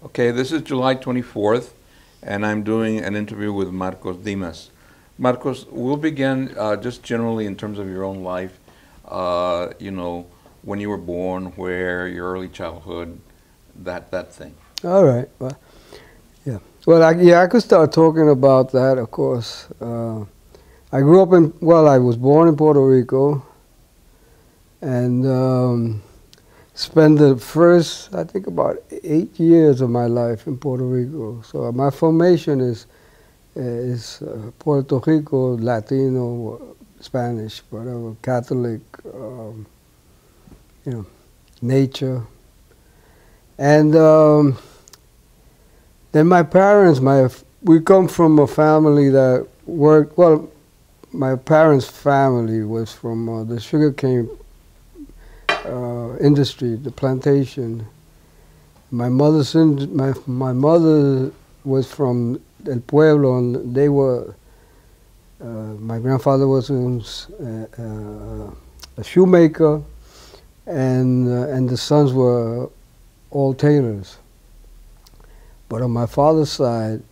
Okay, this is July 24th, and I'm doing an interview with Marcos Dimas. Marcos, we'll begin just generally in terms of your own life. When you were born, where, your early childhood, that thing. All right. Well, yeah. Well, I could start talking about that, of course. I grew up I was born in Puerto Rico, and spent the first, I think, about 8 years of my life in Puerto Rico. So my formation is Puerto Rico, Latino, Spanish, whatever, Catholic, nature. And then my parents, we come from a family that worked, well, my parents' family was from the sugarcane industry, the plantation. My mother was from El Pueblo, and they were. My grandfather was a shoemaker, and the sons were all tailors. But on my father's side,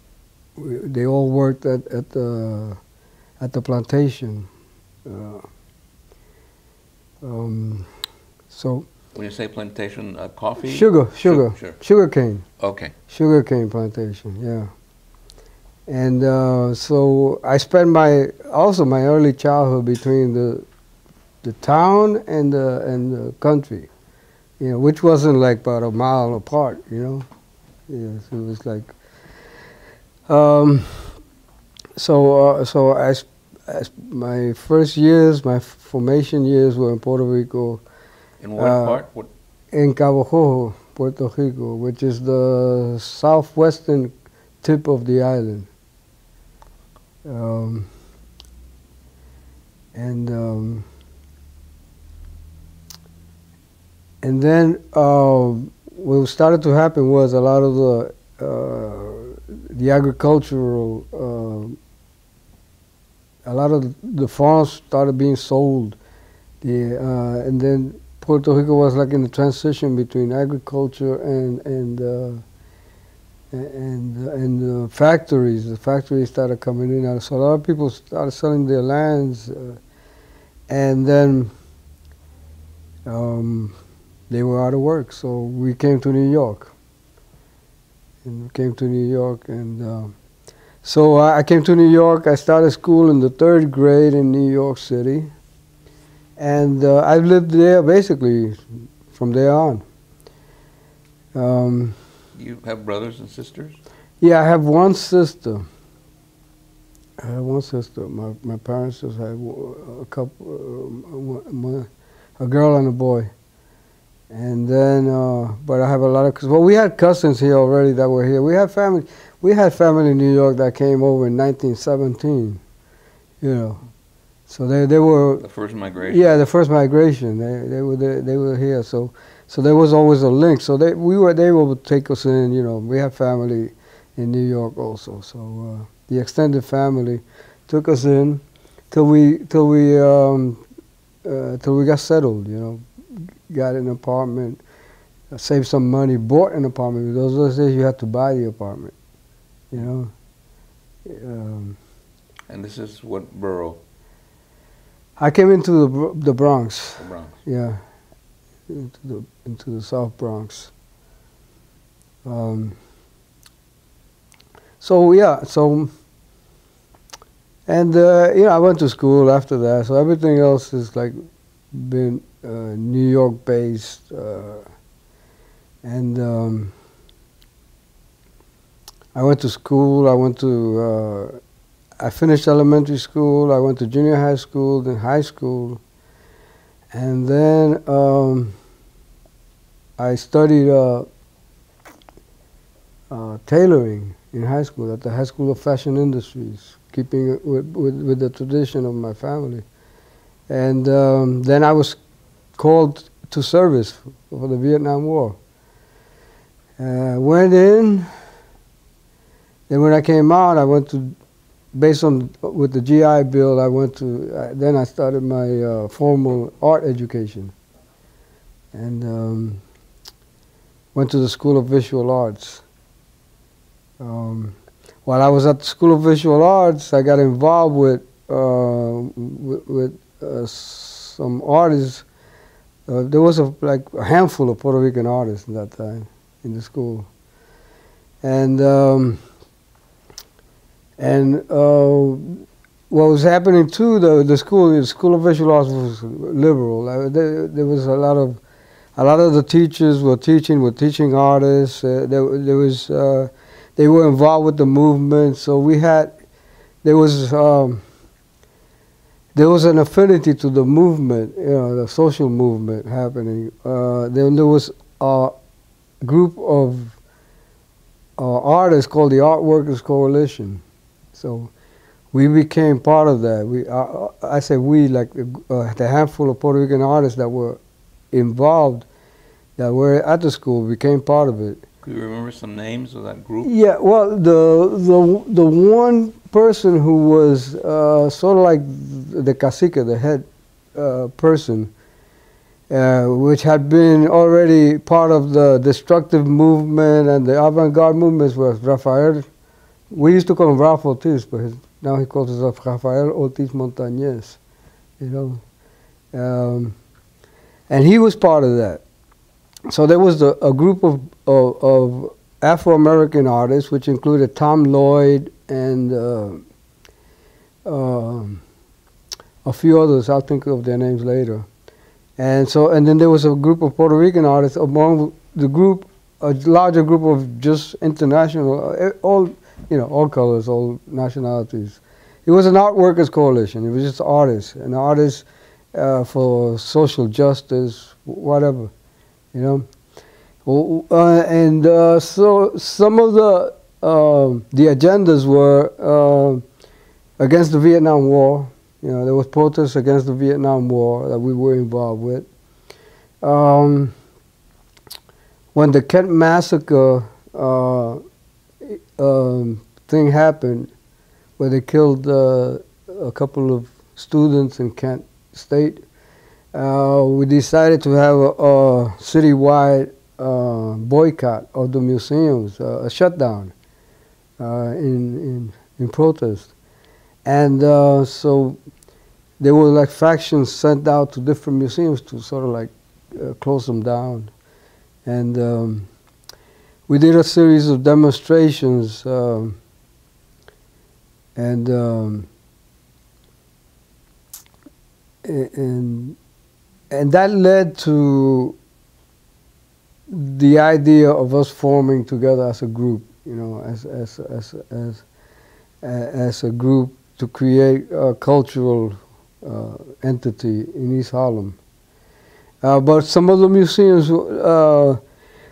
they all worked at the plantation. So when you say plantation, coffee? Sugar cane. Okay. Sugar cane plantation, yeah. And so I spent my early childhood between the town and the country, which wasn't like about a mile apart, Yeah, so it was like. My first years, my formation years were in Puerto Rico. In what part? What? In Cabo Rojo, Puerto Rico, which is the southwestern tip of the island. And then what started to happen was a lot of the agricultural, a lot of the farms started being sold, and then Puerto Rico was like in the transition between agriculture and factories. The factories started coming in, so a lot of people started selling their lands, and then they were out of work. So we came to New York, and so I came to New York. I started school in the 3rd grade in New York City. And I've lived there basically from there on. You have brothers and sisters? Yeah, I have one sister. My parents just had a couple, a girl and a boy. And then, but I have a lot of, we had cousins here already that were here. We had family in New York that came over in 1917, So they were the first migration. Yeah, the first migration. They were here. So there was always a link. So they would take us in. We have family in New York also. So the extended family took us in till we got settled. Got an apartment, saved some money, bought an apartment. Those days you had to buy the apartment. And this is what borough? I came into the Bronx. The Bronx. Yeah, into the South Bronx. And I went to school after that. So everything else has like been New York based, and I went to school. I finished elementary school, I went to junior high school, then high school, and then I studied tailoring in high school at the High School of Fashion Industries, keeping it with the tradition of my family. And then I was called to service for the Vietnam War. Went in, then when I came out, I went to, with the GI Bill, then I started my formal art education. And went to the School of Visual Arts. While I was at the School of Visual Arts, I got involved with some artists. There was like a handful of Puerto Rican artists at that time in the school, and what was happening too, the School of Visual Arts was liberal. There was a lot of the teachers were teaching artists. They were involved with the movement. So there was an affinity to the movement, the social movement happening. Then there was a group of artists called the Art Workers Coalition. So we became part of that. I say we, like the handful of Puerto Rican artists that were involved, that were at the school, became part of it. Could you remember some names of that group? Yeah, well, the one person who was sort of like the cacique, the head person, which had been already part of the destructive movement and the avant-garde movements, was Rafael. We used to call him Ralph Ortiz, but now he calls himself Rafael Ortiz Montañez, and he was part of that. So there was a group of Afro-American artists, which included Tom Lloyd and a few others. I'll think of their names later. And then there was a group of Puerto Rican artists among the group, a larger group of just international, all colors, all nationalities. It was an art workers coalition. It was just artists, and artists for social justice, whatever, So some of the agendas were against the Vietnam War. There was protests against the Vietnam War that we were involved with. When the Kent massacre thing happened, where they killed a couple of students in Kent State, we decided to have a citywide boycott of the museums, a shutdown in protest. And so there were like factions sent out to different museums to sort of like close them down. And we did a series of demonstrations, and that led to the idea of us forming together as a group, as a group to create a cultural entity in East Harlem. But some of the museums,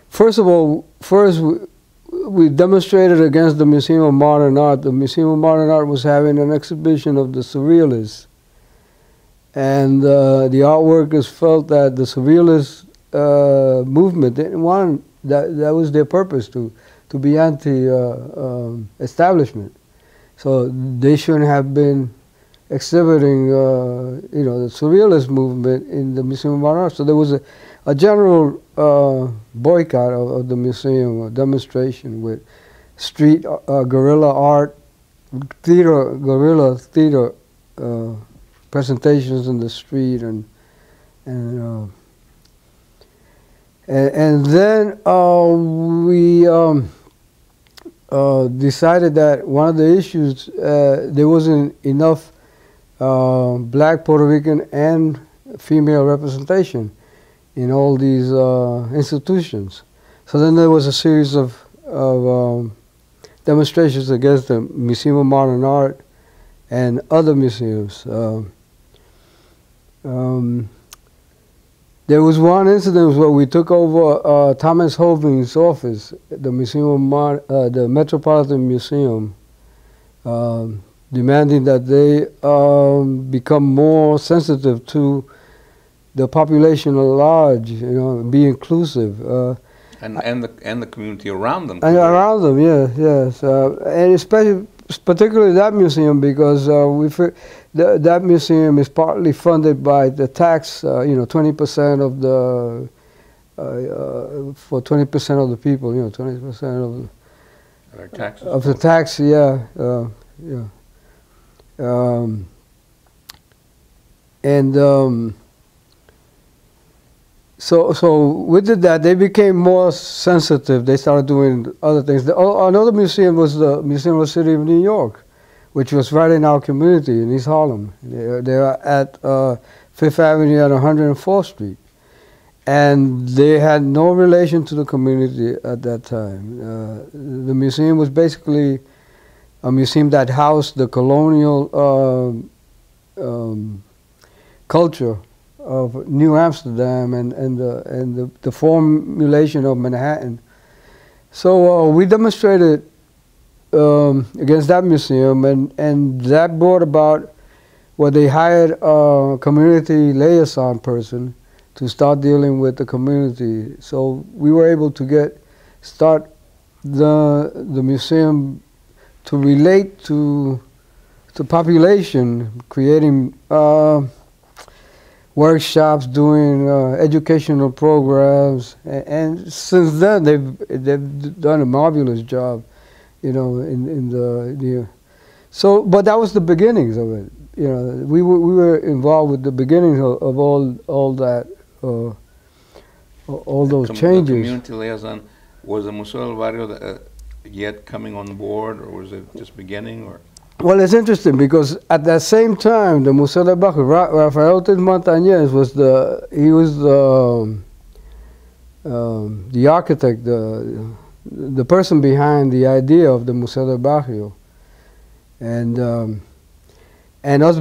first we demonstrated against the Museum of Modern Art. The Museum of Modern Art was having an exhibition of the Surrealists. And the art workers felt that the Surrealist movement didn't want, that was their purpose, to be anti-establishment. So they shouldn't have been exhibiting, the Surrealist movement in the Museum of Modern Art. So there was a general boycott of the museum, a demonstration with street guerrilla art, guerrilla theater presentations in the street, and then we decided that one of the issues, there wasn't enough black, Puerto Rican, and female representation in all these institutions. So then there was a series of demonstrations against the Museum of Modern Art and other museums. There was one incident where we took over Thomas Hoving's office, the the Metropolitan Museum, demanding that they become more sensitive to the population at large, be inclusive. And the community around them. And around them, yes. And especially, particularly that museum, because that museum is partly funded by the tax, 20% of the, for 20% of the people, 20% Our taxes. Of the tax, yeah, yeah. And so we did that. They became more sensitive. They started doing other things. Another museum was the Museum of the City of New York, which was right in our community in East Harlem. They're at Fifth Avenue at 104th Street. And they had no relation to the community at that time. The museum was basically a museum that housed the colonial culture of New Amsterdam and the formulation of Manhattan. So we demonstrated against that museum, and that brought about what they hired a community liaison person to start dealing with the community. So we were able to start the museum to relate to population, creating workshops, doing educational programs, and since then they've done a marvelous job, you know, in the so. But that was the beginnings of it. You know, we were involved with the beginnings of all that. All those changes. The community liaison, was the Museo del Barrio yet coming on board, or was it just beginning? Or? Well, it's interesting because at that same time, the Museo del Barrio, Rafael Montañez was the architect, the person behind the idea of the Museo del Barrio, and us.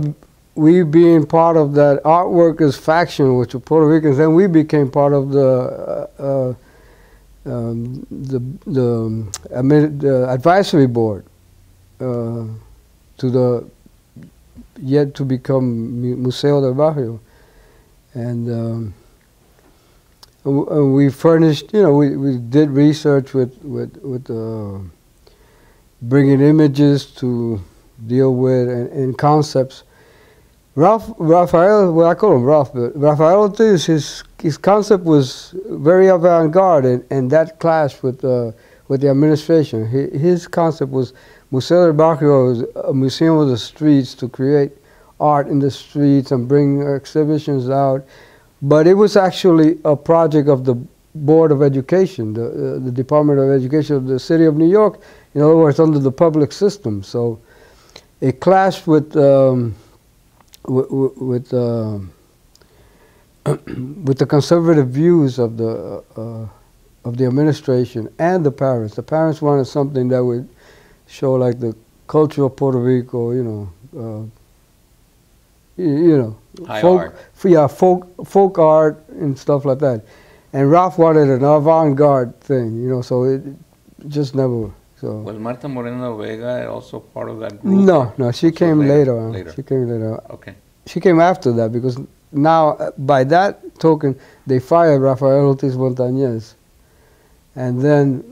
We being part of that art workers faction, which were Puerto Ricans, then we became part of the advisory board to the yet to become Museo del Barrio, and we furnished. You know, we did research with bringing images to deal with and concepts. Rafael, well, I call him Ralph, but Rafael, his concept was very avant-garde, and that clashed with the administration. His concept was Museo del Barrio was a museum of the streets to create art in the streets and bring exhibitions out. But it was actually a project of the Board of Education, the Department of Education of the City of New York. In other words, under the public system. So it clashed with the conservative views of the administration and the parents. The parents wanted something that would show like the culture of Puerto Rico, you know, folk art and stuff like that. And Ralph wanted an avant-garde thing, you know, so it just never. So. Was Marta Moreno Vega also part of that group? No, she came later on. She came later on. Okay. She came after that because now, by that token, they fired Rafael Ortiz Montañez. And then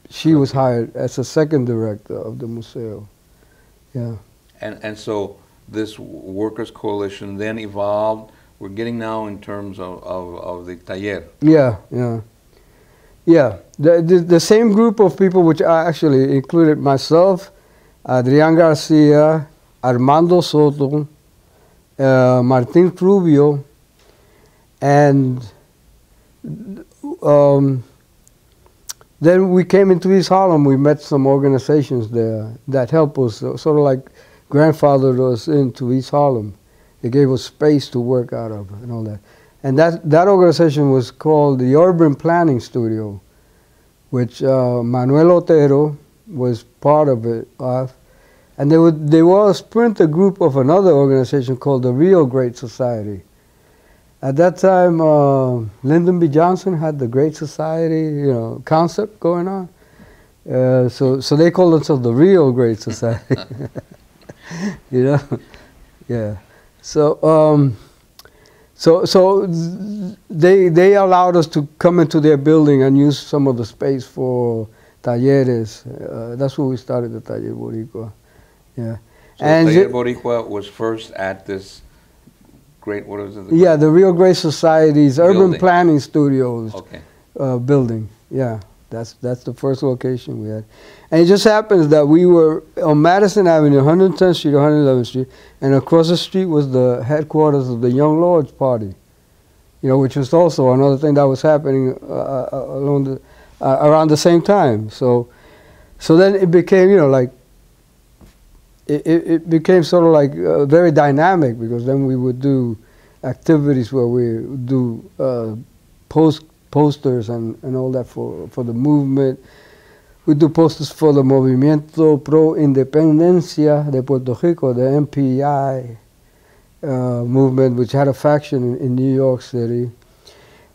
she was hired as a second director of the museo. Yeah. And so this workers' coalition then evolved. We're getting now in terms of the taller. Yeah. The same group of people, which I actually included myself, Adrián García, Armando Soto, Martín Rubio, and then we came into East Harlem. We met some organizations there that helped us, sort of like grandfathered us into East Harlem. They gave us space to work out of and all that. And that organization was called the Urban Planning Studio, which Manuel Otero was part of it. And they were a splinter group of another organization called the Real Great Society. At that time, Lyndon B. Johnson had the Great Society, concept going on. So they called themselves the Real Great Society. Yeah. So they allowed us to come into their building and use some of the space for talleres. That's where we started the Taller Boricua. Yeah. So and Taller Boricua was first at this great, what is it? The Real Great Society's Urban Planning Studios building. Yeah. That's the first location we had. And it just happens that we were on Madison Avenue, 110th Street, 111th Street, and across the street was the headquarters of the Young Lords Party, you know, which was also another thing that was happening around the same time. So then it became, you know, like, it became sort of like very dynamic, because then we would do activities where we would do posters and all that for the movement. We do posters for the Movimiento Pro Independencia de Puerto Rico, the MPI movement, which had a faction in New York City.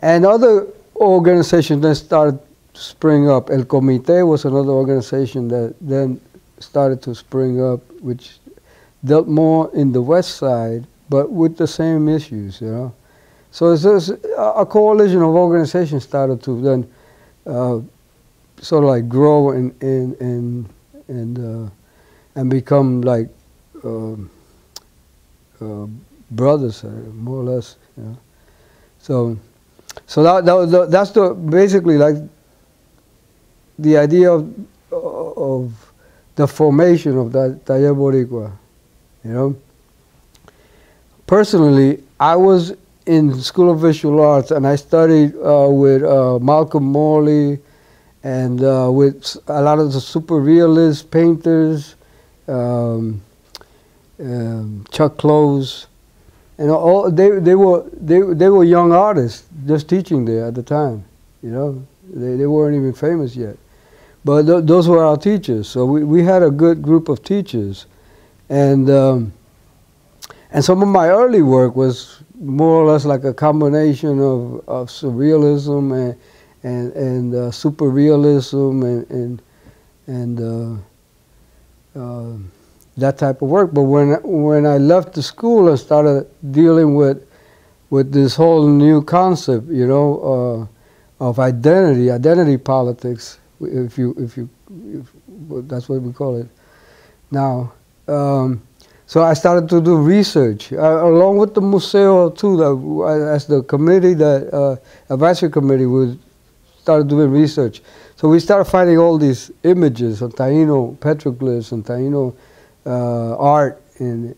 And other organizations then started to spring up. El Comité was another organization that then started to spring up, which dealt more in the West Side, but with the same issues, you know. So it's just a coalition of organizations started to then sort of like grow and become like brothers, more or less, you know. So that's basically like the idea of the formation of that Taller Boricua, you know. Personally, I was in School of Visual Arts, and I studied with Malcolm Morley and with a lot of the super realist painters, Chuck Close, and all they were young artists just teaching there at the time, you know. They weren't even famous yet. But those were our teachers, so we had a good group of teachers, and some of my early work was more or less like a combination of surrealism and super realism and that type of work. But when I left the school and started dealing with this whole new concept, you know, of identity politics, if that's what we call it now. So I started to do research along with the museo too. As the committee, the advisory committee, we started doing research. So we started finding all these images of Taino petroglyphs and Taino art and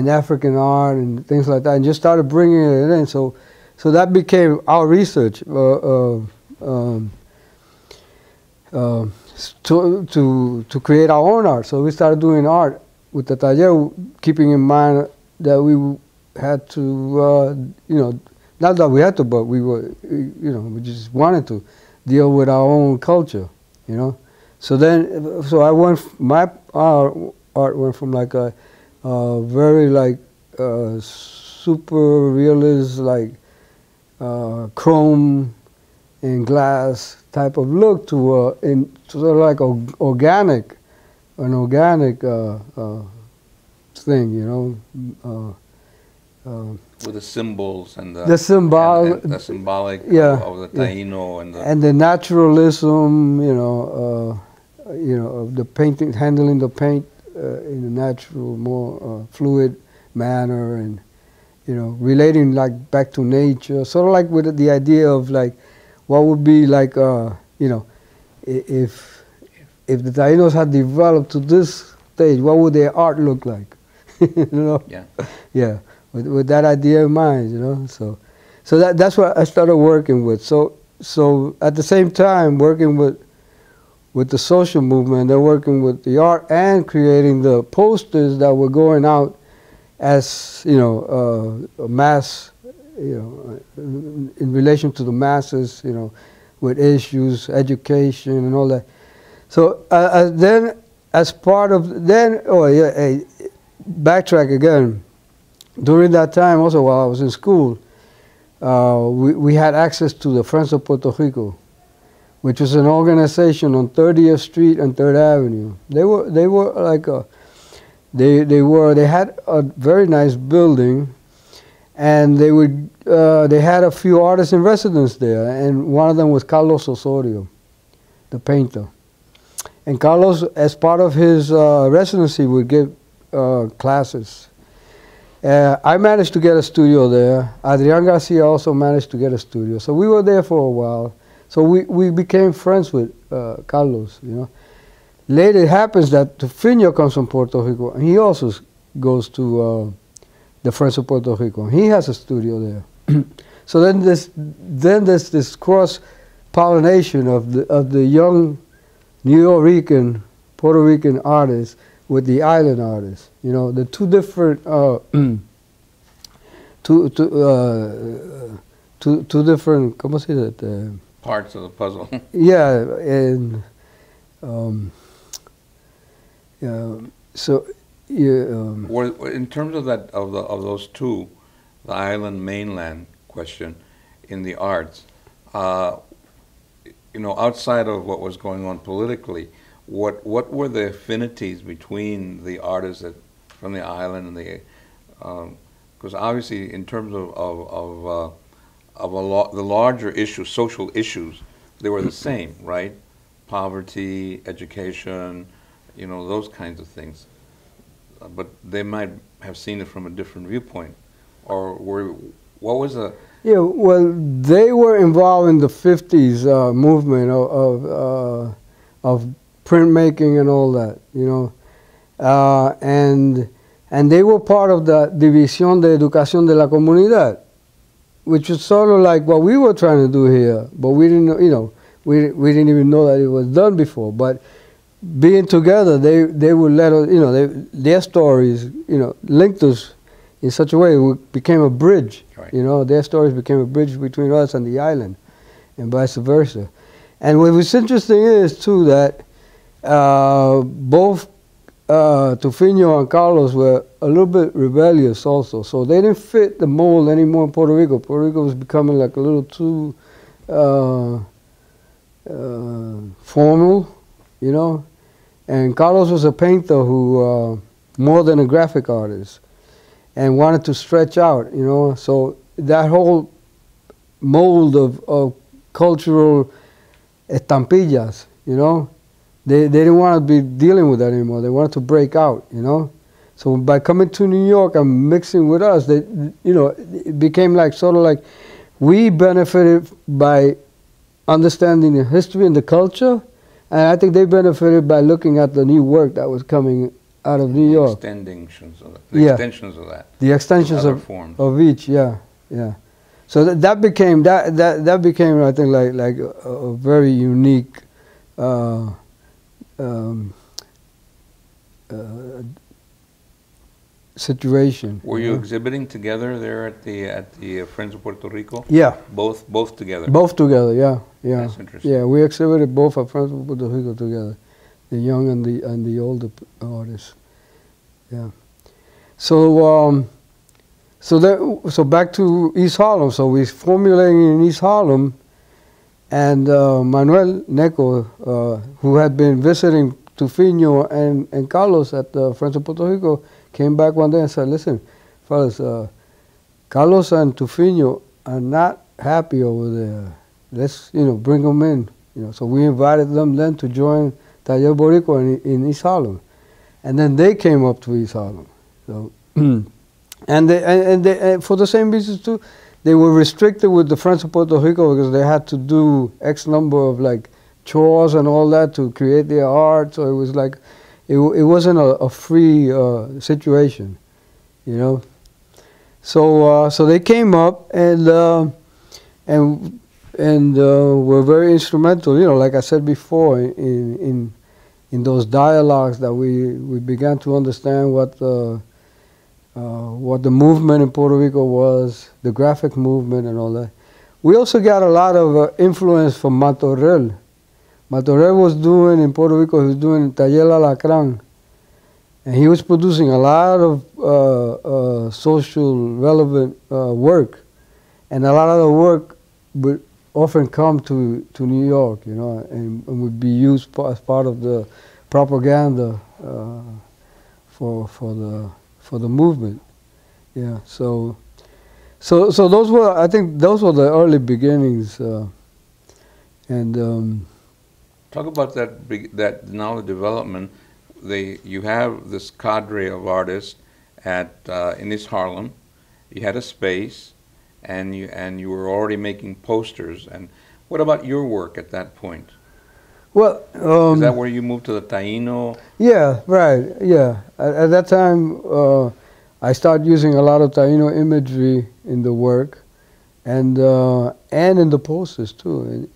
African art and things like that, and just started bringing it in. So that became our research. To create our own art. So we started doing art with the taller, keeping in mind that we had to, you know, not that we had to, but we were, you know, we just wanted to deal with our own culture, you know. So I went, my art went from like a very like super realist, like chrome and glass type of look to sort of like an organic thing, you know. With the symbols and the symbolic of the Taino and the naturalism, you know, of the painting, handling the paint in a natural, more fluid manner, and you know, relating like back to nature, sort of like with the idea of like what would be like, you know, if the Tainos had developed to this stage, what would their art look like? You know? Yeah. Yeah. With that idea in mind, you know. So that's what I started working with. So at the same time, working with the social movement, they're working with the art and creating the posters that were going out as, you know, a mass, you know, in relation to the masses, you know, with issues, education, and all that. So then, as part of backtrack again. During that time, also while I was in school, we had access to the Friends of Puerto Rico, which was an organization on 30th Street and 3rd Avenue. They were like they had a very nice building, and they had a few artists in residence there, and one of them was Carlos Osorio, the painter. And Carlos, as part of his residency, would give classes. I managed to get a studio there. Adrian Garcia also managed to get a studio. So we were there for a while. So we became friends with Carlos, you know. Later it happens that Tufino comes from Puerto Rico, and he also goes to the Friends of Puerto Rico. He has a studio there. So then there's this cross pollination of the young New York Puerto Rican artists with the island artists. You know, the two different two different, ¿cómo se dice? Parts of the puzzle. Yeah, and so in terms of that, of those two, the island mainland question in the arts, you know, outside of what was going on politically, what were the affinities between the artists from the island and the, because obviously in terms of the larger issues, social issues, they were the same, right? Poverty, education, you know, those kinds of things. But they might have seen it from a different viewpoint, or what was the? Yeah, well, they were involved in the '50s movement of printmaking and all that, you know, and they were part of the División de Educación de la Comunidad, which is sort of like what we were trying to do here, but we didn't know, you know, we didn't even know that it was done before. But being together, they would let us, you know, their stories, you know, linked us in such a way it became a bridge. Right. You know, their stories became a bridge between us and the island, and vice versa. And what was interesting is too that both Tufino and Carlos were a little bit rebellious also, so they didn't fit the mold anymore in Puerto Rico. Puerto Rico was becoming like a little too formal, you know. And Carlos was a painter who, more than a graphic artist, and wanted to stretch out, you know. So that whole mold of cultural estampillas, you know, they didn't want to be dealing with that anymore. They wanted to break out, you know. So by coming to New York and mixing with us, they, you know, it became like sort of like we benefited by understanding the history and the culture, and I think they benefited by looking at the new work that was coming out of New York. Extensions of that. Yeah. Extensions of that. The extensions of each, yeah, yeah. So that became that became, I think, like a very unique situation. Were you exhibiting together there at the Friends of Puerto Rico? Yeah. Both together. Both together, yeah, yeah. That's interesting. Yeah, we exhibited both at Friends of Puerto Rico together, the young and the older artists. Yeah. So so back to East Harlem. So we're formulating in East Harlem, and Manuel Neco, who had been visiting Tufino and Carlos at the Friends of Puerto Rico, came back one day and said, "Listen, fellas, Carlos and Tufino are not happy over there. Let's, you know, bring them in." You know, so we invited them then to join Taller Boricua in East Harlem, and then they came up to East Harlem. So, and they for the same reasons too, they were restricted with the Friends of Puerto Rico because they had to do X number of like chores and all that to create their art. So it was like, it wasn't a free situation, you know. So so they came up and were very instrumental, you know, like I said before, in those dialogues that we began to understand what the movement in Puerto Rico was, the graphic movement and all that. We also got a lot of influence from Matorrell. Matorrell was doing in Puerto Rico, he was doing Taller Alacrán, and he was producing a lot of social relevant work, and a lot of the work would often come to New York, you know, and would be used as part of the propaganda for the movement. Yeah, so those were, I think those were the early beginnings, and talk about that knowledge development. You have this cadre of artists in East Harlem. You had a space, and you were already making posters. And What about your work at that point? Well, Is that where you moved to the Taíno? yeah, right, yeah. At that time, I started using a lot of Taíno imagery in the work, and in the posters too.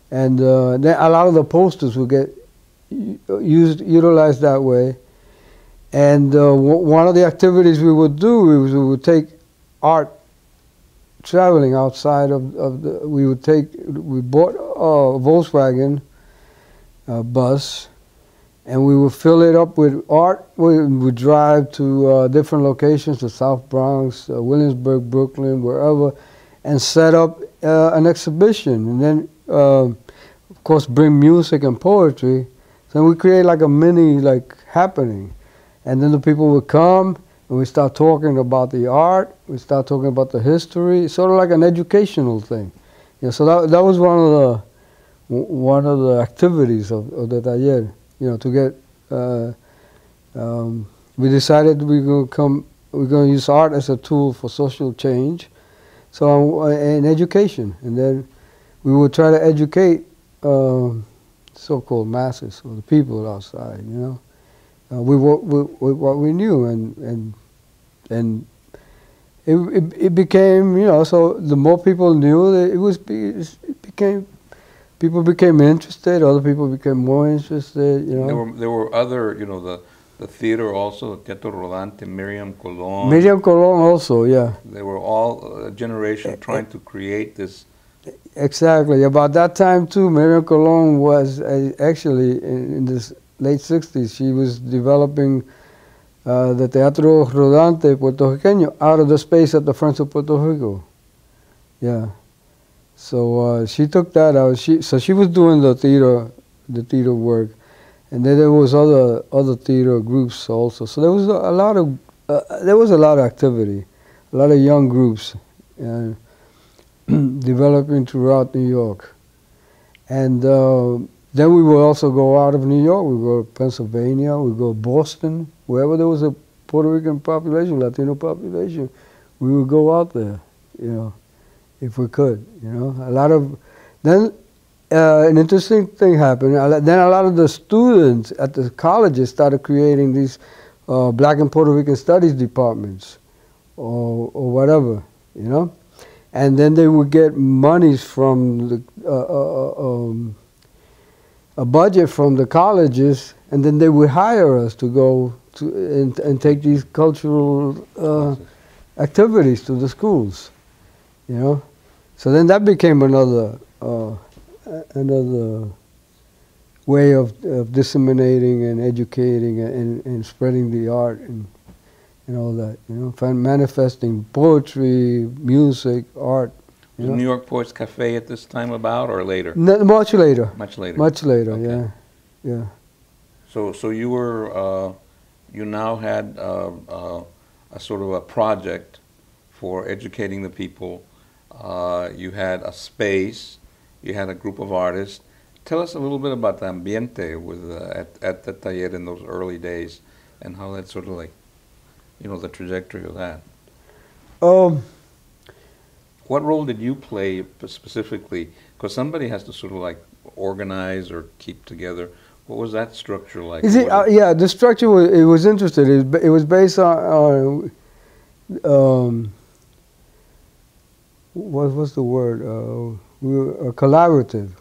And then a lot of the posters would get utilized that way. And one of the activities we would do was we would take art traveling outside of the. We bought a Volkswagen bus, and we would fill it up with art. We would drive to different locations, the South Bronx, Williamsburg, Brooklyn, wherever, and set up an exhibition. And then, of course, bring music and poetry. So we create like a mini happening. And then the people would come, and we start talking about the art. We start talking about the history. Sort of like an educational thing. Yeah, so that was one of the activities of the taller. To get. We decided we're going to use art as a tool for social change, so and education, and then we would try to educate so-called masses or the people outside. We worked with what we knew, and it became, so the more people knew, people became interested. Other people became more interested. There were other, the theater also, Teatro Rodante, Miriam Colón. Miriam Colón also, yeah. They were all a generation trying to create this. Exactly. About that time too, Miriam Colón was actually in this late 60s, she was developing the Teatro Rodante Puertorriqueño out of the space at the Friends of Puerto Rico. Yeah. So she took that out. So she was doing the theater work, and then there was other theater groups also. So there was a lot of activity, a lot of young groups developing throughout New York, and then we would also go out of New York. We go to Pennsylvania. We go to Boston, wherever there was a Puerto Rican population, Latino population, we would go out there, if we could. A lot of then an interesting thing happened. Then a lot of the students at the colleges started creating these Black and Puerto Rican Studies departments, or whatever, and then they would get monies from the. A budget from the colleges, and then they would hire us to go to and take these cultural activities to the schools, So then that became another way of disseminating and educating and spreading the art and all that, manifesting poetry, music, art. Was New York Poets Cafe at this time about, or later? No, much later. Much later. Much later, okay. Yeah. So you were, you now had a sort of a project for educating the people. You had a space. You had a group of artists. Tell us a little bit about the ambiente at the taller in those early days, and how that sort of the trajectory of that. What role did you play specifically? Because somebody has to sort of organize or keep together. What was that structure like? Yeah, the structure was interesting. It was based on what was the word? We were a collaborative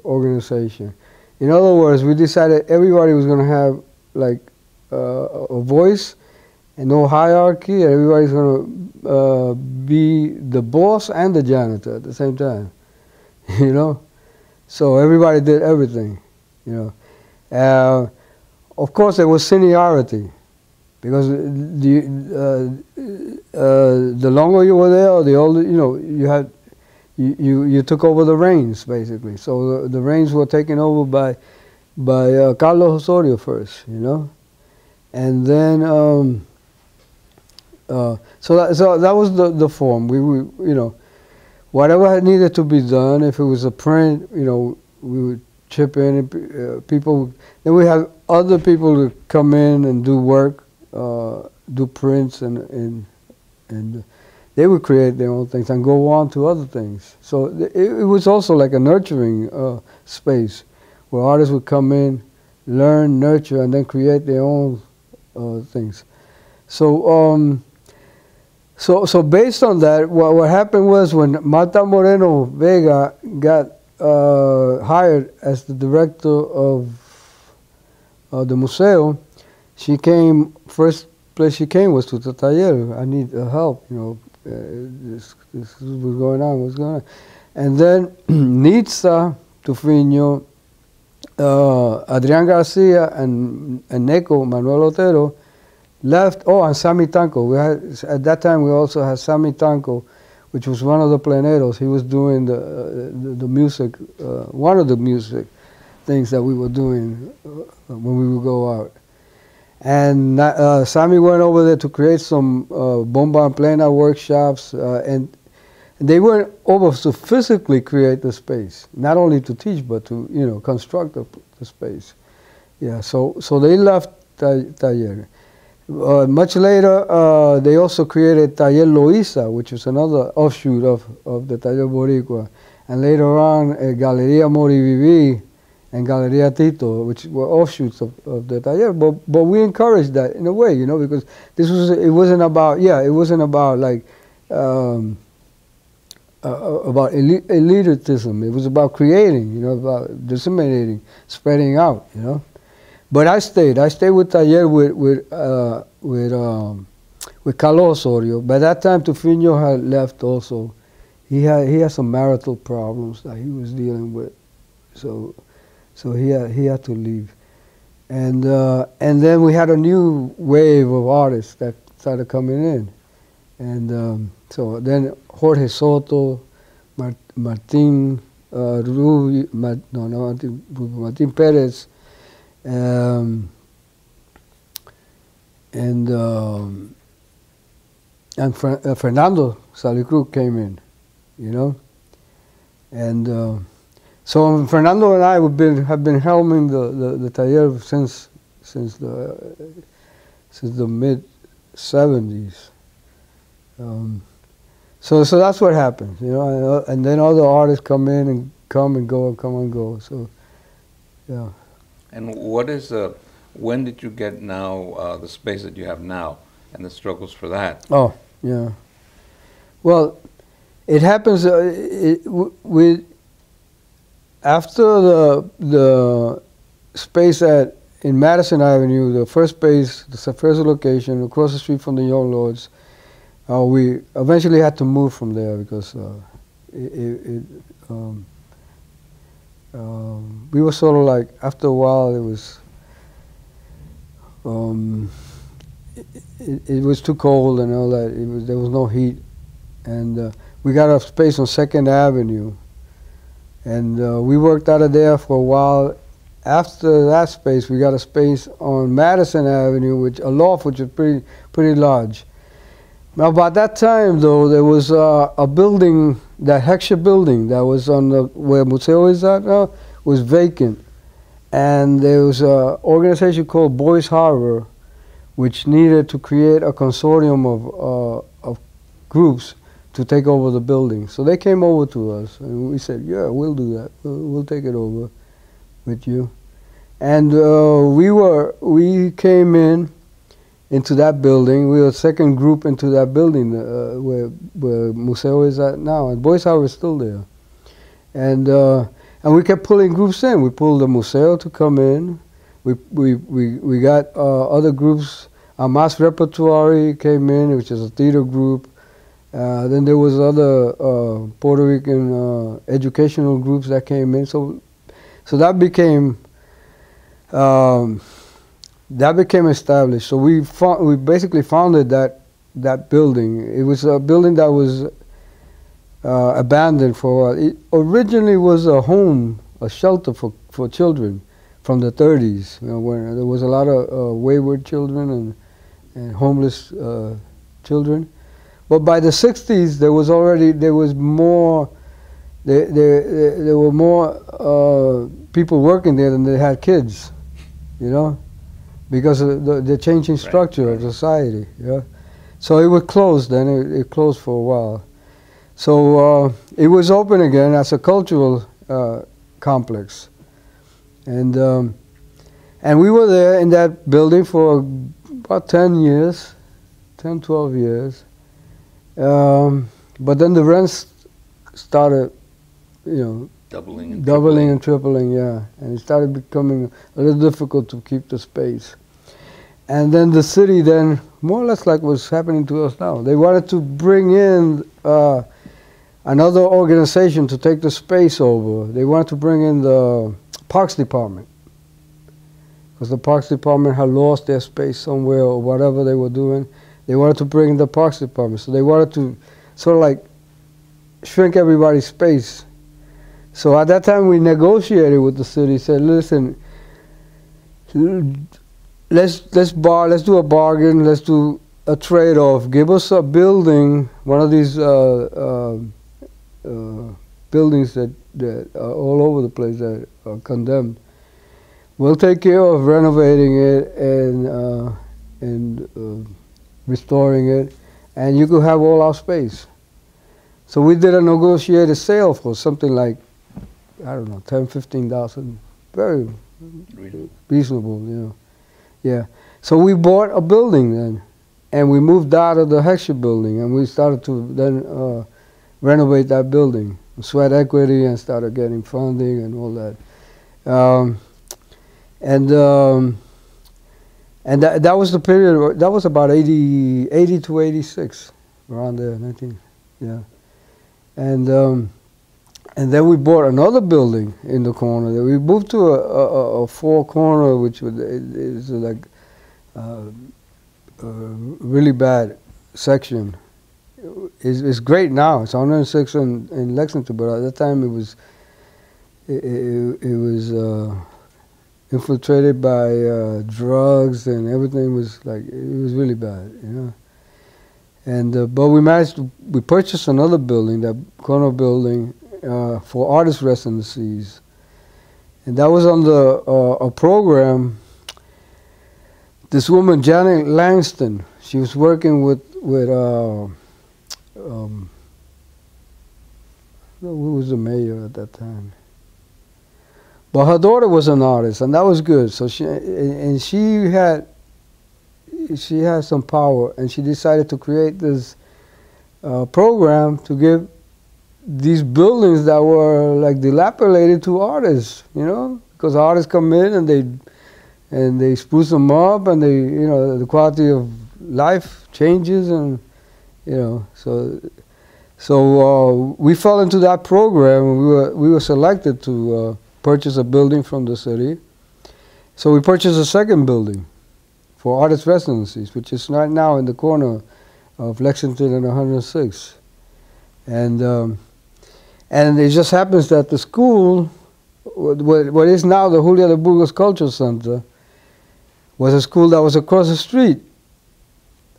organization. In other words, we decided everybody was going to have a voice. And no hierarchy. Everybody's going to be the boss and the janitor at the same time, So everybody did everything, Of course, there was seniority, because the longer you were there, or the older, you took over the reins basically. So the reins were taken over by Carlos Osorio first, and then. So that was the form. We whatever needed to be done. If it was a print, we would chip in. People. Then we had other people to come in and do work, do prints, and they would create their own things and go on to other things. So it was also like a nurturing space where artists would come in, learn, nurture, and then create their own things. So, so based on that, what happened was when Marta Moreno Vega got hired as the director of the museo, she came, first place she came was to the Taller. I need help, you know, this was going on, what's going on. And then Nitza Tufino, Adrian Garcia, and Neko, Manuel Otero, left. Oh, and Sammy Tanco. We had, at that time, we also had Sammy Tanco, which was one of the pleneros. He was doing the music, one of the music things that we were doing when we would go out. And Sammy went over there to create some bomba and plena workshops, and they went over to physically create the space, not only to teach, but to, you know, construct the space. Yeah, so they left Taller. Much later, they also created Taller Loíza, which was another offshoot of the Taller Boricua. And later on, Galeria Moriviví and Galeria Tito, which were offshoots of the Taller. But we encouraged that in a way, you know, because this was, it wasn't about like, about elitism. It was about creating, you know, about disseminating, spreading out, you know. But I stayed with Taller with Carlos Osorio. By that time, Tufino had left also. He had some marital problems that he was dealing with, so he had to leave. And then we had a new wave of artists that started coming in. And so then Jorge Soto, Martin Martin Perez, and Fernando Salicruz came in, you know, and so Fernando and I have been helming the Taller since the mid-70s. So that's what happens, you know, and then other artists come in and come and go. So, yeah. And what is when did you get now the space that you have now, and the struggles for that? Oh, yeah. Well, it happens. After the space in Madison Avenue, the first space, the first location across the street from the Young Lords, we eventually had to move from there because we were sort of like, after a while, it was too cold and all that. There was no heat, and we got a space on 2nd Avenue, and we worked out of there for a while. After that space, we got a space on Madison Avenue, a loft which was pretty large. Now, by that time, though, there was a building, that Heckscher building that was on where Museo is at now, was vacant. And there was an organization called Boys Harbor, which needed to create a consortium of groups to take over the building. So they came over to us, and we said, yeah, we'll do that. We'll take it over with you. And we came into that building. We were the second group into that building where Museo is at now, and Boys Harbor is still there. And we kept pulling groups in. We pulled the Museo to come in. We got other groups. Amas Repertory came in, which is a theater group. Then there was other Puerto Rican educational groups that came in. So that became established. So we basically founded that building. It was a building that was abandoned for a while. It originally was a home, a shelter for children from the 30s, you know, when there was a lot of wayward children and homeless children. But by the 60s, there were more people working there than they had kids, you know, because of the changing structure of society. Yeah, So it was closed then. It closed for a while. So it was open again as a cultural complex. And we were there in that building for about 10 years, 10, 12 years. But then the rents started, doubling and tripling, yeah. And it started becoming a little difficult to keep the space. And then the city then, more or less like what's happening to us now, they wanted to bring in another organization to take the space over. They wanted to bring in the Parks Department, because the Parks Department had lost their space somewhere or whatever they were doing. They wanted to bring in the Parks Department. So they wanted to sort of like shrink everybody's space. So at that time we negotiated with the city, said, listen, let's do a bargain, let's do a trade-off. Give us a building, one of these buildings that are all over the place that are condemned. We'll take care of renovating it and restoring it, and you could have all our space. So we did a negotiated sale for something like, I don't know, $10,000–15,000, very reasonable, Yeah. So we bought a building then, and we moved out of the Heckscher building, and we started to then renovate that building, sweat equity, and started getting funding and all that. And that was the period. That was about 80 to 86, around there, 19, yeah. And then we bought another building in the corner. We moved to a four-corner, which is like a really bad section. It's great now. It's 106 in Lexington, but at that time it was infiltrated by drugs, and everything was like, it was really bad, And but we purchased another building, that corner building, for artist residencies, and that was under a program. This woman, Janet Langston, she was working with who was the mayor at that time? But her daughter was an artist, and that was good. So she had some power, and she decided to create this program to give these buildings that were like dilapidated to artists, because artists come in and they spruce them up, and the quality of life changes, and so we fell into that program, and we were selected to purchase a building from the city. So we purchased a second building for artist residencies, which is right now in the corner of Lexington and 106. And it just happens that the school, what is now the Julia de Burgos Cultural Center, was a school that was across the street.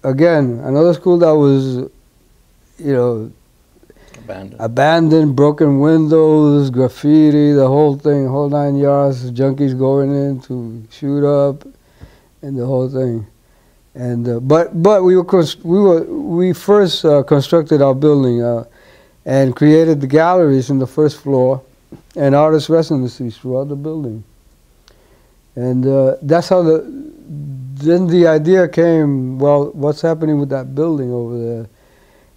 Again, another school that was, abandoned, broken windows, graffiti, the whole thing, whole 9 yards, junkies going in to shoot up, and the whole thing. And but we first constructed our building and created the galleries in the first floor and artist residencies throughout the building. And that's how then the idea came, well, what's happening with that building over there?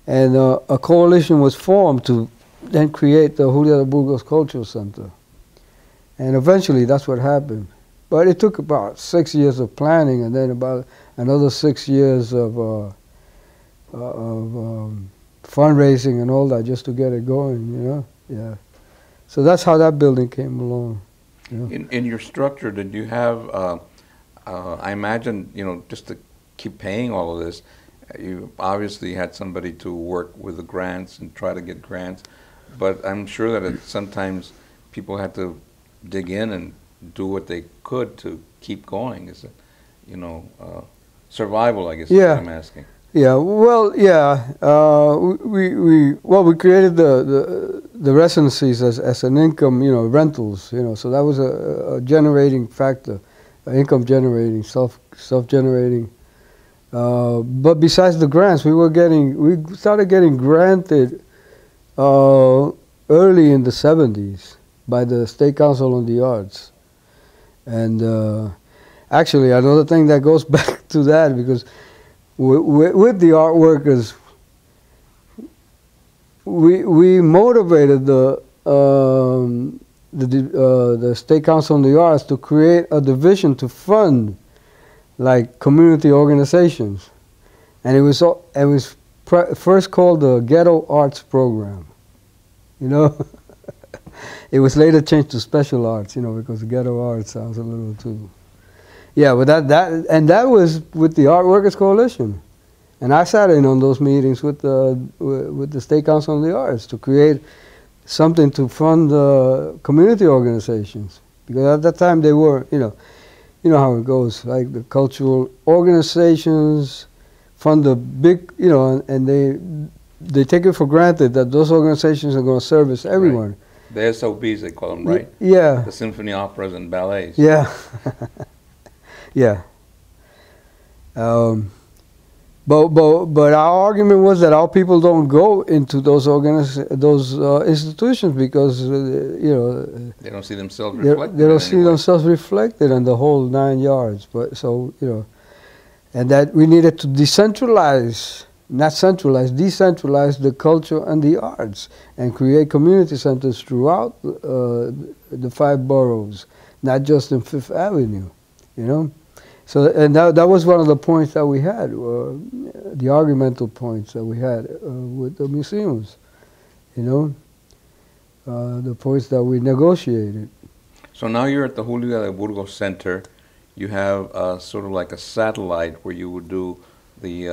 And a coalition was formed to then create the Julia de Burgos Cultural Center. And eventually that's what happened. But it took about 6 years of planning, and then about another 6 years of fundraising and all that just to get it going, Yeah. So that's how that building came along. In your structure, did you have, I imagine, just to keep paying all of this, you obviously had somebody to work with the grants and try to get grants, but I'm sure that sometimes people had to dig in and do what they could to keep going. Is it, survival, I guess, is what I'm asking. Yeah, well, yeah. We created the residencies as an income, rentals, so that was a generating factor, income generating, self-generating But besides the grants, we started getting granted early in the 70s by the State Council on the Arts. And actually, another thing that goes back to that, because with the art workers, we motivated the State Council on the Arts to create a division to fund like community organizations, and it was first called the Ghetto Arts Program. You know, it was later changed to Special Arts. You know, because Ghetto Arts sounds a little too. Yeah, but that was with the Art Workers Coalition, and I sat in on those meetings with the State Council on the Arts to create something to fund community organizations, because at that time they were, you know how it goes, like the cultural organizations fund the big, you know, and they take it for granted that those organizations are going to service everyone. Right. The SOBs, they call them, right? Yeah. The symphony operas and ballets. Yeah. Yeah. But our argument was that our people don't go into those institutions because you know they don't see themselves reflected. They don't see themselves reflected in the whole 9 yards. But so you know, and that we needed to decentralize, not centralize, decentralize the culture and the arts, and create community centers throughout the 5 boroughs, not just in Fifth Avenue, you know. So, and that was one of the points that we had, the argumental points that we had with the museums, you know, the points that we negotiated. So now you're at the Julio de Burgos Center. You have sort of like a satellite where you would do the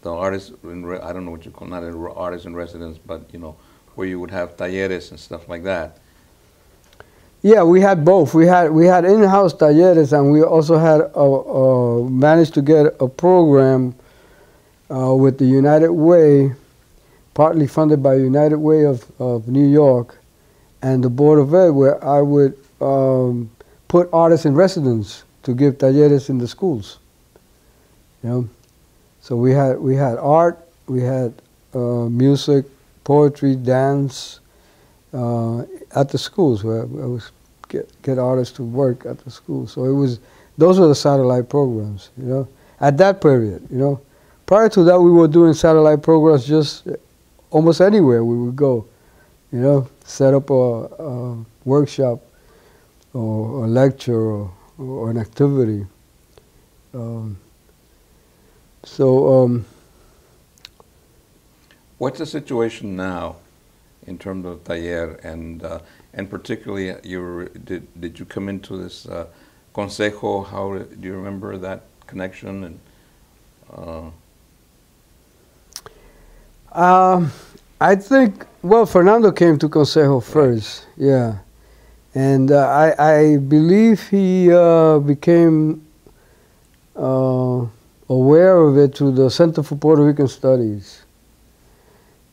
artists, I don't know what you call, not artists in residence, but, you know, where you would have talleres and stuff like that. Yeah, we had both. We had in-house talleres, and we also had managed to get a program with the United Way, partly funded by United Way of New York, and the Board of Ed, where I would put artists in residence to give talleres in the schools. You know, so we had art, we had music, poetry, dance. At the schools, where I was get artists to work at the schools. So those were the satellite programs, you know, at that period, you know. Prior to that, we were doing satellite programs just almost anywhere we would go, you know, set up a workshop or a lecture or an activity. What's the situation now in terms of taller, and particularly did you come into this consejo? How do you remember that connection? And I think, well, Fernando came to consejo first, yeah, and I believe he became aware of it through the Center for Puerto Rican Studies.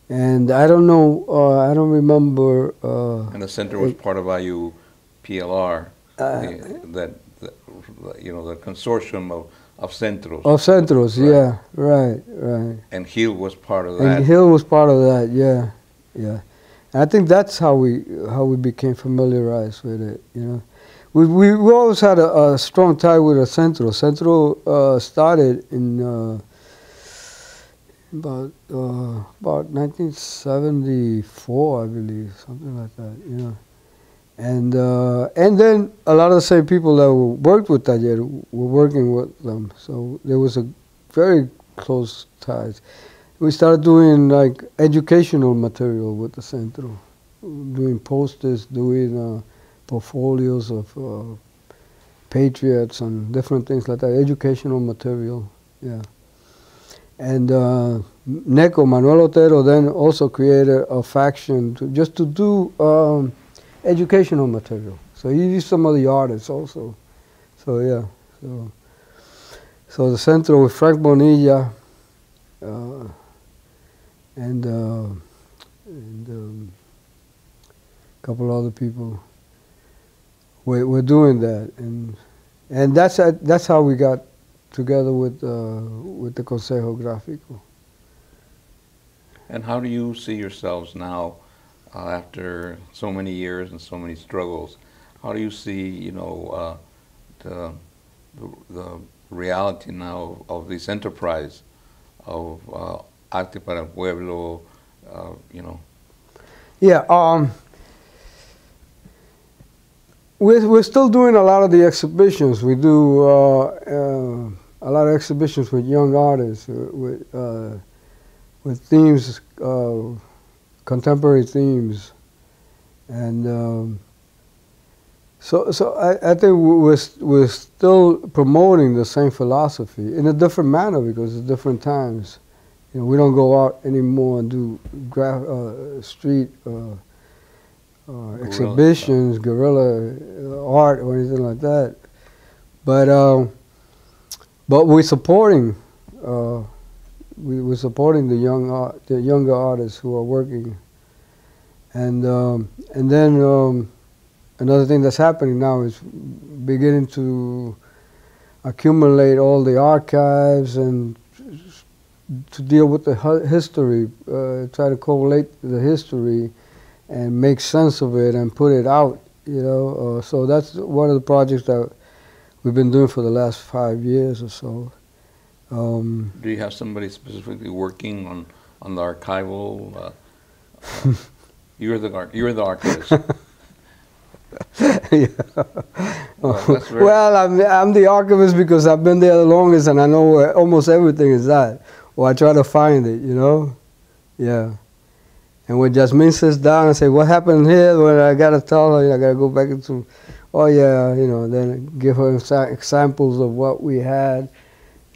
And I don't know, I don't remember. And the center was part of IU PLR, you know, the consortium of centros. Of centros, right. Yeah, right. And Hill was part of that. And Hill was part of that, yeah. And I think that's how we became familiarized with it, you know. We always had a strong tie with a centro. Centro started in about 1974, I believe, something like that, you know. And then a lot of the same people that worked with Taller were working with them, so there was a very close ties. We started doing like educational material with the Centro, doing posters, doing portfolios of patriots and different things like that, educational material, yeah. And Neco, Manuel Otero, then also created a faction just to do educational material. So he used some of the artists also. So yeah, so the Centro with Frank Bonilla and a couple other people were doing that, and that's how we got together with the Consejo Gráfico. And how do you see yourselves now, after so many years and so many struggles? How do you see, you know, the reality now of this enterprise of Arte para el Pueblo, you know? Yeah, we're still doing a lot of the exhibitions. We do a lot of exhibitions with young artists, with themes, contemporary themes, and so I think we're still promoting the same philosophy in a different manner because it's different times. You know, we don't go out anymore and do street exhibitions, guerrilla art or anything like that. But we're supporting we're supporting the younger artists who are working, and then another thing that's happening now is beginning to accumulate all the archives and to deal with the history, try to collate the history and make sense of it and put it out, you know. So that's one of the projects that we've been doing for the last 5 years or so. Do you have somebody specifically working on the archival? You're the archivist. Yeah. Well, I'm the archivist because I've been there the longest and I know where almost everything is at, or I try to find it, you know. Yeah. And when Jasmine sits down and say, "What happened here?" When I gotta tell her, I gotta go back into, oh yeah, you know, then give her examples of what we had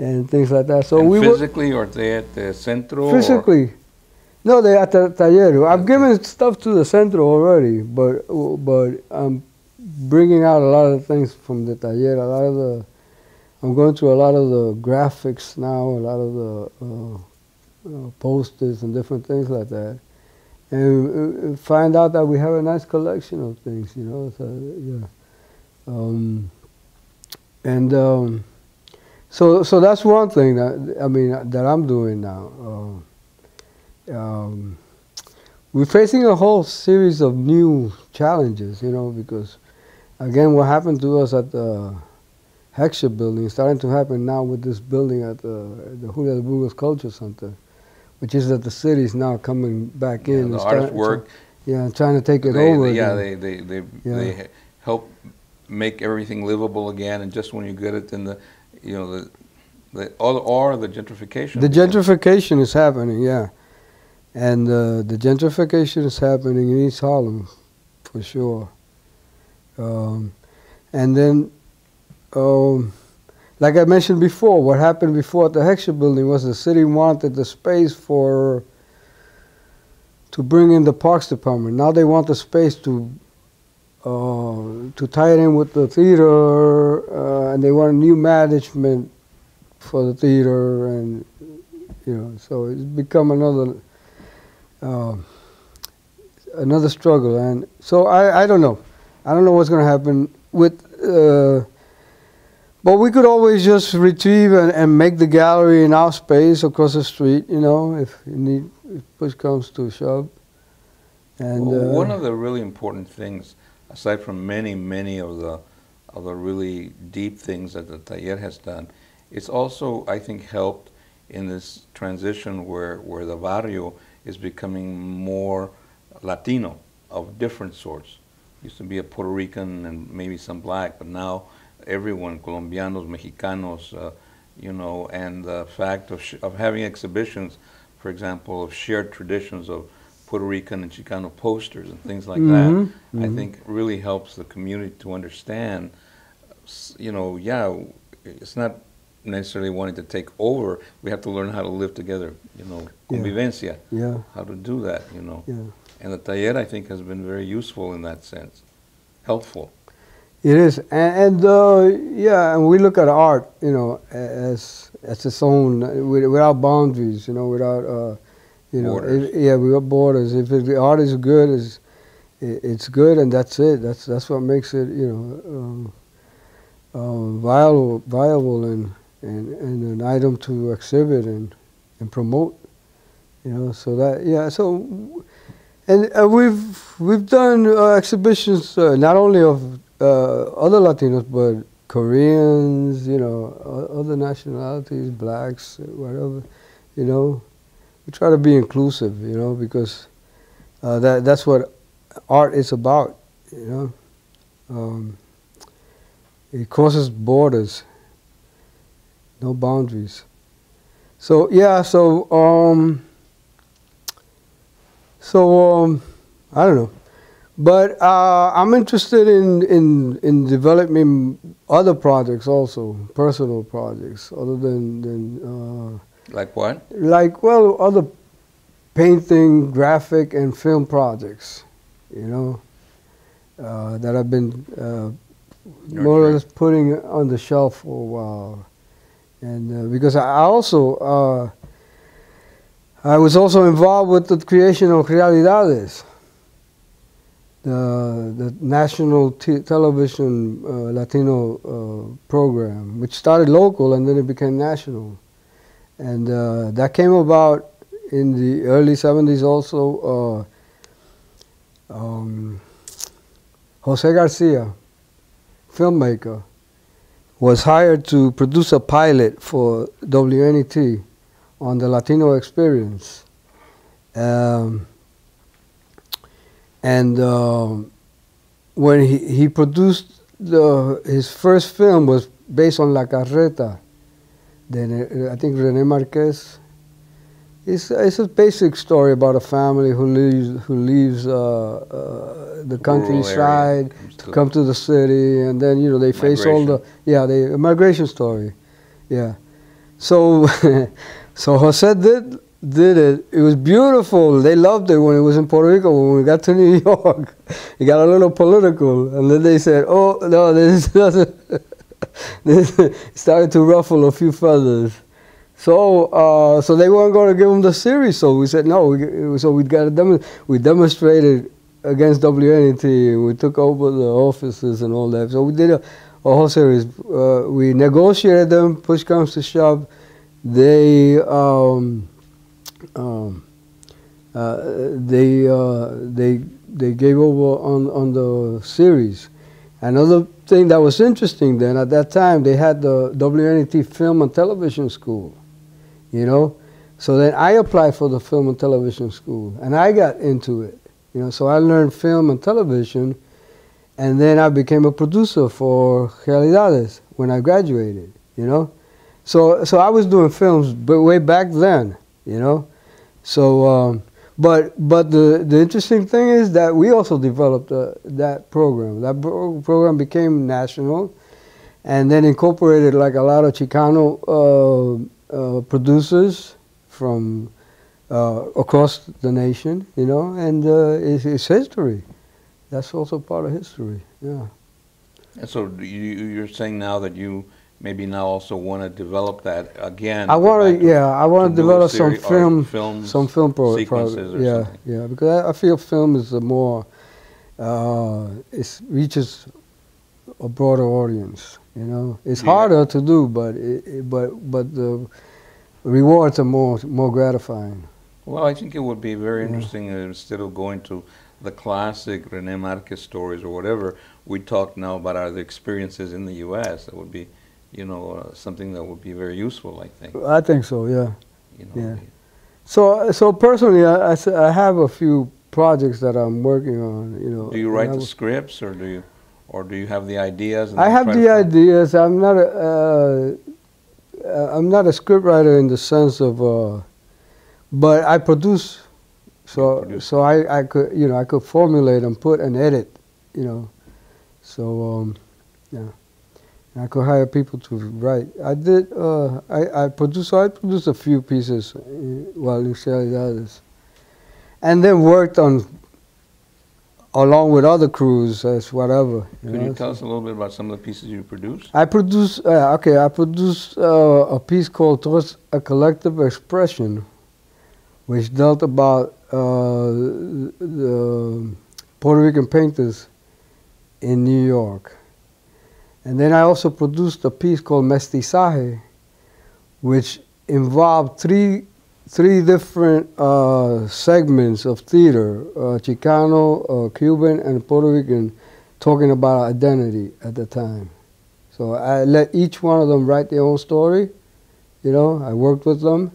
and things like that. So and we physically, or they at the centro? Physically. No, they at the taller. I've given stuff to the centro already, but I'm bringing out a lot of the things from the taller. I'm going through a lot of the graphics now, a lot of the posters and different things like that, and find out that we have a nice collection of things, you know. So, yeah, so that's one thing that I'm doing now. We're facing a whole series of new challenges, you know, because again, what happened to us at the Hexa building is starting to happen now with this building at the Julius Burgos Culture Center, which is that the city's now coming back in. The artists work. Trying to take it over. They help make everything livable again, and just when you get it, then the gentrification. The gentrification is happening, yeah. And the gentrification is happening in East Harlem, for sure. And then, like I mentioned before, what happened before at the Hexa building was the city wanted the space to bring in the Parks Department. Now they want the space to tie it in with the theater, and they want a new management for the theater, and you know, so it's become another struggle. And so I don't know. I don't know what's going to happen with. But we could always just retrieve and make the gallery in our space across the street, you know, if push comes to shove. And one of the really important things, aside from many of the really deep things that the Taller has done, it's also, I think, helped in this transition where the barrio is becoming more Latino, of different sorts. Used to be a Puerto Rican and maybe some black, but now everyone, Colombianos, Mexicanos, you know, and the fact of having exhibitions, for example, of shared traditions of Puerto Rican and Chicano posters and things like that, I think really helps the community to understand, you know, yeah, it's not necessarily wanting to take over, we have to learn how to live together, you know, convivencia, how to do that, you know. And the Taller, I think, has been very useful in that sense, helpful. It is, and and we look at art, you know, as its own, without boundaries, you know, without, you know, without borders. If the art is good, it's good, and that's it. That's what makes it, you know, viable, and an item to exhibit and promote. You know, so that, yeah, so, and we've done exhibitions not only of other Latinos, but Koreans, you know, other nationalities, blacks, whatever, you know. We try to be inclusive, you know, because that's what art is about, you know. It crosses borders, no boundaries. So yeah, so I don't know, but I'm interested in developing other projects also, personal projects, other than Like what? like, well, other painting, graphic, and film projects, you know, that I've been more or less putting on the shelf for a while. And because I also, I was also involved with the creation of Realidades, the national television Latino program, which started local and then it became national. And that came about in the early 70s also. Jose Garcia, filmmaker, was hired to produce a pilot for WNET on the Latino experience. When he produced his first film was based on La Carreta. Then I think René Marquez. It's a basic story about a family who leaves the countryside to come to the city, and then, you know, they face all the the migration story, yeah. So so Jose did it. It was beautiful. They loved it when it was in Puerto Rico. When we got to New York, it got a little political, and then they said, "Oh no, this doesn't." This started to ruffle a few feathers. So so they weren't going to give them the series. So we said no. So we got to we demonstrated against WNET, and we took over the offices and all that. So we did a whole series. We negotiated them. Push comes to shove, they gave over on the series. Another thing that was interesting then, at that time, they had the WNET Film and Television School, you know. So then I applied for the Film and Television School, and I got into it, you know. So I learned film and television, and then I became a producer for Realidades when I graduated, you know. So I was doing films way back then, you know. So but the interesting thing is that we also developed that program. That program became national, and then incorporated like a lot of Chicano producers from across the nation, you know, and it's history. That's also part of history, yeah. And so you're saying now that you maybe now also want to develop that again. I want to, yeah, I want to develop some film sequences or yeah, something. yeah, because I feel film is a more, it reaches a broader audience. You know, it's harder to do, but the rewards are more gratifying. Well, I think it would be very interesting instead of going to the classic René Marquez stories or whatever. We talk now about our experiences in the U.S. That would be, you know, something that would be very useful, I think. I think so, yeah. You know, yeah. So personally, I have a few projects that I'm working on. You know. Do you write the scripts, or do you have the ideas? And I have the ideas. I'm not a script writer in the sense of, but I produce. So I could, you know, I could formulate and put and edit, you know. So yeah. I could hire people to write. I did. I produced a few pieces while in Realidades, and then worked on along with other crews as whatever. Can you tell us a little bit about some of the pieces you produced? I produced. I produced a piece called "Towards a Collective Expression," which dealt about the Puerto Rican painters in New York. And then I also produced a piece called Mestizaje, which involved three different segments of theater, Chicano, Cuban, and Puerto Rican, talking about identity at the time. So I let each one of them write their own story, you know, I worked with them,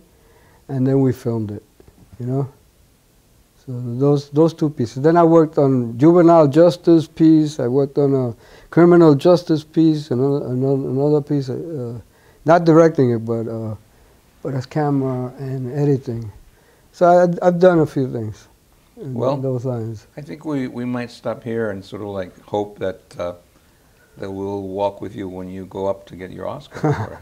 and then we filmed it, you know. So those two pieces. Then I worked on juvenile justice piece, I worked on a criminal justice piece, another piece, not directing it, but as camera and editing. So I've done a few things along those lines. I think we might stop here and sort of like hope that that we'll walk with you when you go up to get your Oscar.